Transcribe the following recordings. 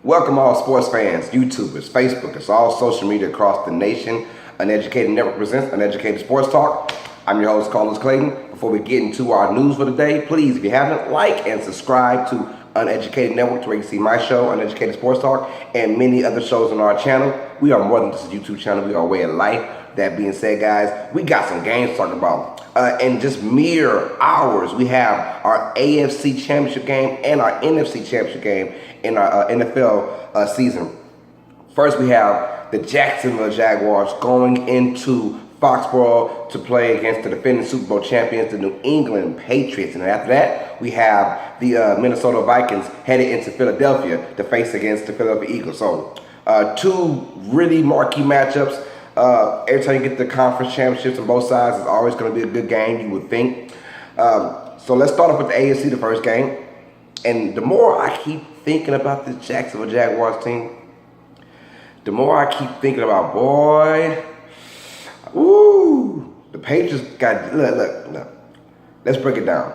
Welcome all sports fans, YouTubers, Facebookers, all social media across the nation. Uneducated Network presents Uneducated Sports Talk. I'm your host, Clayton. Before we get into our news for the day, please, if you haven't, like and subscribe to Uneducated Network to where you can see my show, Uneducated Sports Talk, and many other shows on our channel. We are more than just a YouTube channel. We are a way of life. That being said, guys, we got some games to talk about. In just mere hours, we have our AFC Championship game and our NFC Championship game in our NFL season. First, we have the Jacksonville Jaguars going into Foxborough to play against the defending Super Bowl champions, the New England Patriots. And after that, we have the Minnesota Vikings headed into Philadelphia to face against the Philadelphia Eagles. So, two really marquee matchups. Every time you get the conference championships on both sides, it's always going to be a good game, you would think. So let's start off with the AFC, the first game. And the more I keep thinking about this Jacksonville Jaguars team, the more I keep thinking about, boy, the Patriots got, look. Let's break it down.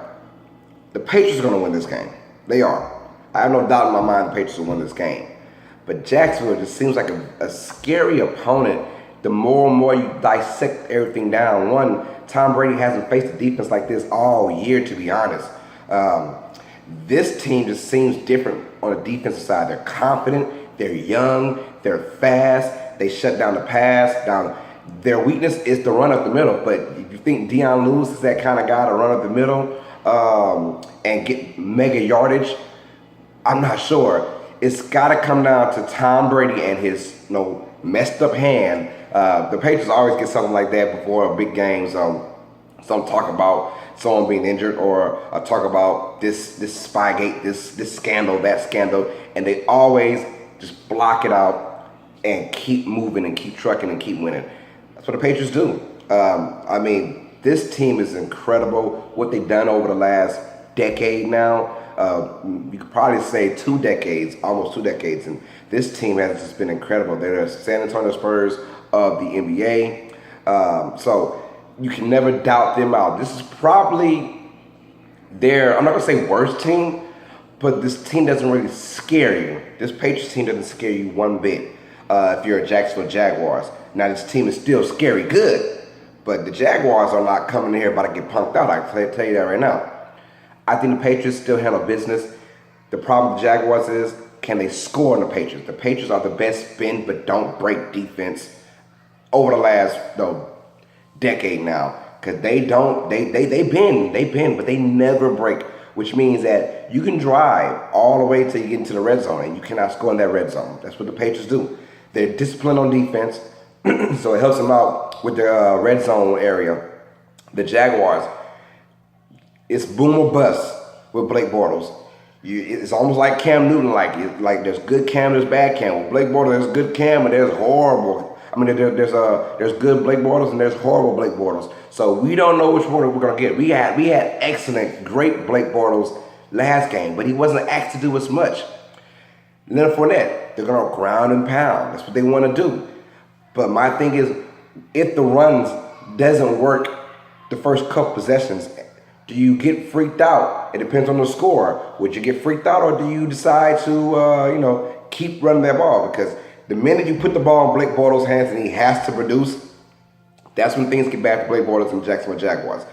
The Patriots are going to win this game. They are. I have no doubt in my mind the Patriots will win this game. But Jacksonville just seems like a scary opponent. The more and more you dissect everything down. One, Tom Brady hasn't faced a defense like this all year, to be honest. This team just seems different on the defensive side. They're confident, they're young, they're fast, they shut down the pass. Their weakness is to run up the middle, but if you think Deion Lewis is that kind of guy to run up the middle and get mega yardage, I'm not sure. It's got to come down to Tom Brady and his messed up hand. The Patriots always get something like that before a big game. Some talk about someone being injured, or talk about this Spygate, this scandal, that scandal, and they always just block it out and keep moving and keep trucking and keep winning. That's what the Patriots do. This team is incredible. What they've done over the last decade now. You could probably say 2 decades, almost 2 decades, and this team has just been incredible. They're the San Antonio Spurs of the NBA, so you can never doubt them out. This is probably their, I'm not going to say worst team, but this team doesn't really scare you. This Patriots team doesn't scare you one bit if you're a Jacksonville Jaguars. Now, this team is still scary good, but the Jaguars are not coming in here about to get punked out. I can tell you that right now. I think the Patriots still handle business. The problem with the Jaguars is, can they score on the Patriots? The Patriots are the best bend but don't break defense over the last decade now. Because they bend, but they never break. Which means that you can drive all the way till you get into the red zone and you cannot score in that red zone. That's what the Patriots do. They're disciplined on defense, so it helps them out with the red zone area. The Jaguars, it's boom or bust with Blake Bortles. It's almost like Cam Newton, like there's good Cam, there's bad Cam. With Blake Bortles, there's good Cam and there's horrible. There's good Blake Bortles and there's horrible Blake Bortles. So we don't know which one we're gonna get. We had excellent, great Blake Bortles last game, but he wasn't asked to do as much. Leonard Fournette, they're gonna ground and pound. That's what they want to do. But my thing is, if the runs doesn't work the first couple possessions, do you get freaked out? It depends on the score. Would you get freaked out, or do you decide to, keep running that ball? Because the minute you put the ball in Blake Bortles' hands and he has to produce, that's when things get bad for Blake Bortles and Jacksonville Jaguars.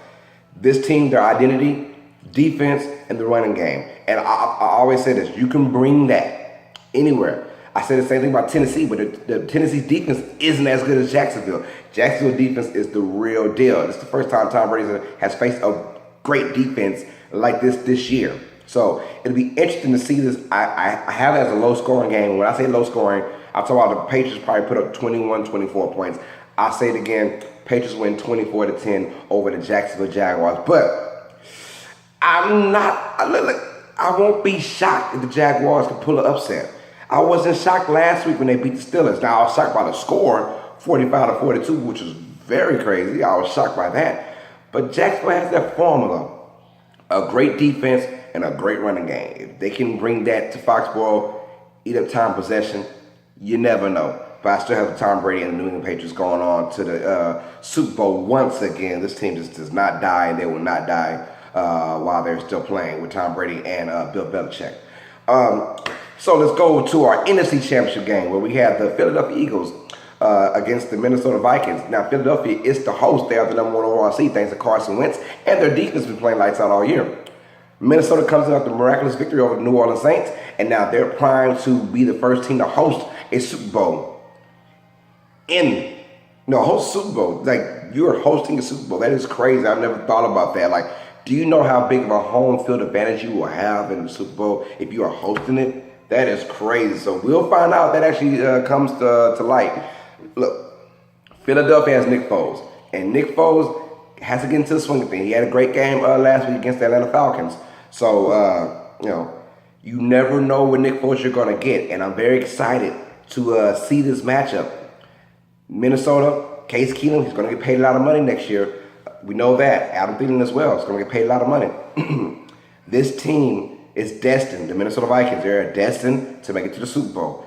This team, their identity, defense, and the running game. And I always say this, you can bring that anywhere. I say the same thing about Tennessee, but the Tennessee's defense isn't as good as Jacksonville. Jacksonville defense is the real deal. It's the first time Tom Brady has faced a great defense like this year. So it'll be interesting to see this. I have it as a low-scoring game. When I say low-scoring, I'm talking about the Patriots probably put up 21, 24 points. I'll say it again, Patriots win 24-10 over the Jacksonville Jaguars. But I won't be shocked if the Jaguars can pull an upset. I wasn't shocked last week when they beat the Steelers. Now, I was shocked by the score, 45-42, which was very crazy. I was shocked by that. But Jacksonville has that formula, a great defense and a great running game. If they can bring that to Foxborough, eat up time possession, you never know. But I still have Tom Brady and the New England Patriots going on to the Super Bowl once again. This team just does not die, and they will not die while they're still playing with Tom Brady and Bill Belichick. So let's go to our NFC Championship game where we have the Philadelphia Eagles against the Minnesota Vikings. Now, Philadelphia is the host. They are the number one overall seed thanks to Carson Wentz, and their defense has been playing lights out all year. Minnesota comes out with a miraculous victory over the New Orleans Saints, and now they're primed to be the first team to host a Super Bowl. Host Super Bowl. Like, you're hosting a Super Bowl. That is crazy. I've never thought about that. Like, do you know how big of a home field advantage you will have in the Super Bowl if you are hosting it? That is crazy. So we'll find out that actually comes to light. Look, Philadelphia has Nick Foles, and Nick Foles has to get into the swing of things. He had a great game last week against the Atlanta Falcons. So, you never know what Nick Foles you're going to get, and I'm very excited to see this matchup. Minnesota, Case Keenum, he's going to get paid a lot of money next year. We know that. Adam Thielen as well is going to get paid a lot of money. This team is destined, the Minnesota Vikings, they're destined to make it to the Super Bowl.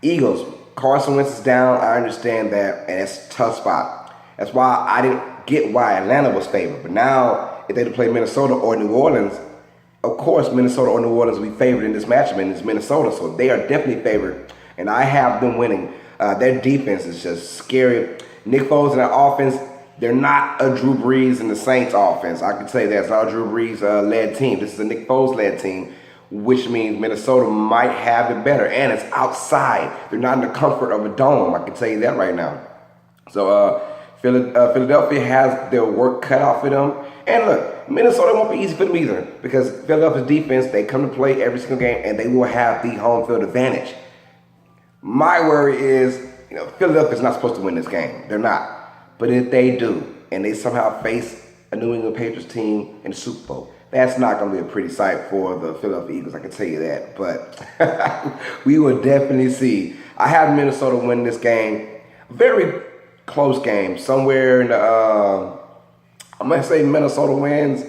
Eagles, Carson Wentz is down. I understand that, and it's a tough spot. That's why I didn't get why Atlanta was favored. But now, if they play Minnesota or New Orleans, of course, Minnesota or New Orleans will be favored in this matchup, and it's Minnesota, so they are definitely favored, and I have them winning. Their defense is just scary. Nick Foles and their offense, they're not a Drew Brees and the Saints offense. I can tell you that. It's not a Drew Brees-led team. This is a Nick Foles-led team, which means Minnesota might have it better, and it's outside. They're not in the comfort of a dome. I can tell you that right now. So Philadelphia has their work cut out for them. And look, Minnesota won't be easy for them either because Philadelphia's defense, they come to play every single game, and they will have the home field advantage. My worry is, Philadelphia's not supposed to win this game. They're not. But if they do, and they somehow face a New England Patriots team in the Super Bowl, that's not going to be a pretty sight for the Philadelphia Eagles, I can tell you that. But we will definitely see. I have Minnesota win this game. Very close game. Somewhere in the, I'm going to say Minnesota wins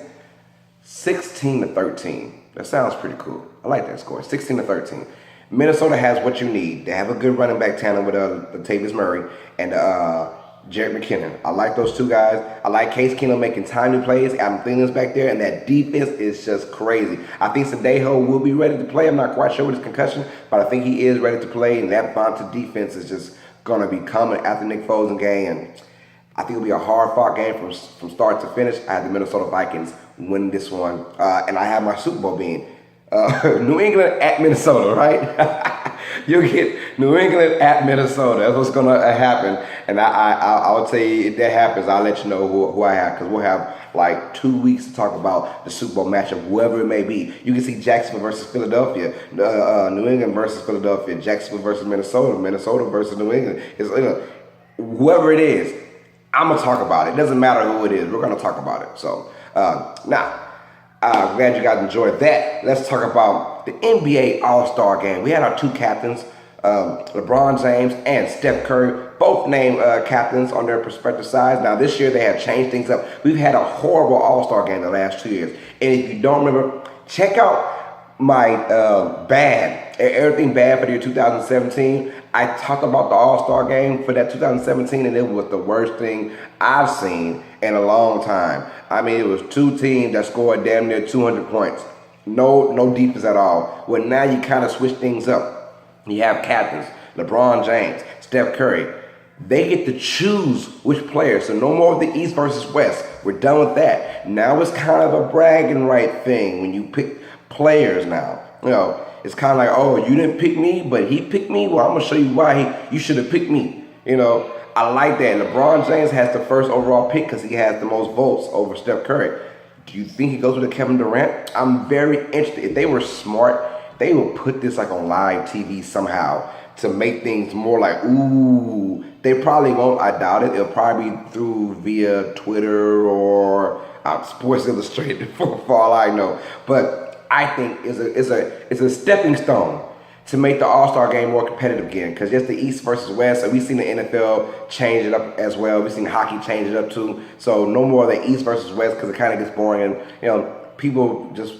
16-13. That sounds pretty cool. I like that score, 16-13. Minnesota has what you need. They have a good running back tandem with Latavius Murray and Jared McKinnon. I like those two guys. I like Case Keenum making timely plays. Adam Thielen's back there, and that defense is just crazy. I think Sandejo will be ready to play. I'm not quite sure with his concussion, but I think he is ready to play, and that vaunted defense is just going to be coming after Nick Foles' game. And I think it'll be a hard-fought game from start to finish. I have the Minnesota Vikings win this one, and I have my Super Bowl being New England at Minnesota, right? You'll get New England at Minnesota. That's what's going to happen. And I'll tell you, if that happens, I'll let you know who I have, because we'll have like 2 weeks to talk about the Super Bowl matchup, whoever it may be. You can see Jacksonville versus Philadelphia, New England versus Philadelphia, Jacksonville versus Minnesota, Minnesota versus New England. Whoever it is, I'm going to talk about it. It doesn't matter who it is. We're going to talk about it. So, now, I'm glad you guys enjoyed that. Let's talk about the NBA All-Star Game. We had our two captains, LeBron James and Steph Curry, both named captains on their respective sides. Now, this year they have changed things up. We've had a horrible All-Star Game the last 2 years. And if you don't remember, check out my everything bad for the year 2017. I talked about the All-Star Game for that 2017, and it was the worst thing I've seen in a long time. I mean, it was two teams that scored damn near 200 points. No defense at all. Well, now you kind of switch things up. You have captains, LeBron James, Steph Curry. They get to choose which players. So no more of the East versus West. We're done with that. Now it's kind of a bragging right thing when you pick players now. It's kind of like, oh, you didn't pick me, but he picked me. Well, I'm going to show you why you should have picked me. I like that. LeBron James has the first overall pick because he has the most votes over Steph Curry. Do you think he goes with a Kevin Durant? I'm very interested. If they were smart, they would put this like on live TV somehow to make things more like, ooh. They probably won't. I doubt it. It'll probably be through via Twitter or Sports Illustrated for all I know. But I think it's a stepping stone to make the All-Star Game more competitive again. Because just the East versus West, and we've seen the NFL change it up as well. We've seen hockey change it up too. So no more of the East versus West because it kind of gets boring. And, people just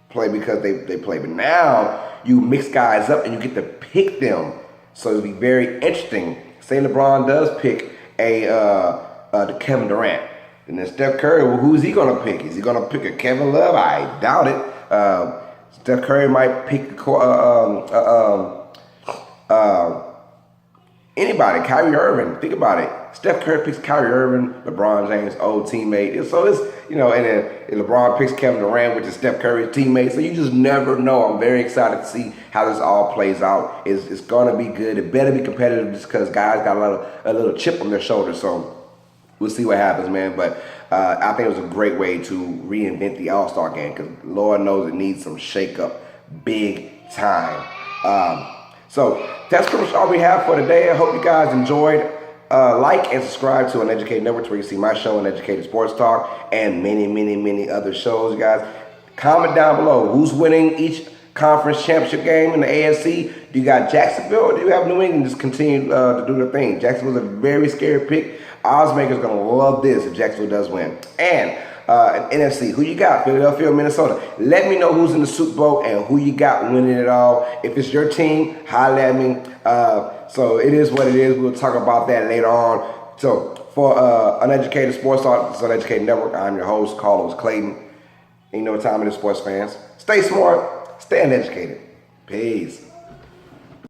play because they play. But now you mix guys up and you get to pick them. So it'll be very interesting. Say LeBron does pick the Kevin Durant. And then Steph Curry, well, who's he going to pick? Is he going to pick a Kevin Love? I doubt it. Steph Curry might pick anybody. Kyrie Irving. Think about it. Steph Curry picks Kyrie Irving, LeBron James' old teammate. So it's, and then LeBron picks Kevin Durant, which is Steph Curry's teammate. So you just never know. I'm very excited to see how this all plays out. It's going to be good. It better be competitive just because guys got a little chip on their shoulder. So we'll see what happens, man. But I think it was a great way to reinvent the All-Star game because Lord knows it needs some shake-up big time. So that's pretty much all we have for today. I hope you guys enjoyed. Like and subscribe to Uneducated Network where you see my show, Uneducated Sports Talk, and many, many, many other shows, guys. Comment down below who's winning each conference championship game in the AFC. Do you got Jacksonville or do you have New England just continue to do their thing? Jacksonville's a very scary pick. Oddsmaker's going to love this if Jacksonville does win. And NFC, who you got? Philadelphia or Minnesota? Let me know who's in the Super Bowl and who you got winning it all. If it's your team, holler at me. So it is what it is. We'll talk about that later on. So for Uneducated Sports Talk, this is Uneducated Network. I'm your host, Carlos Clayton. And you know what time it is, sports fans. Stay smart, stay uneducated. Peace.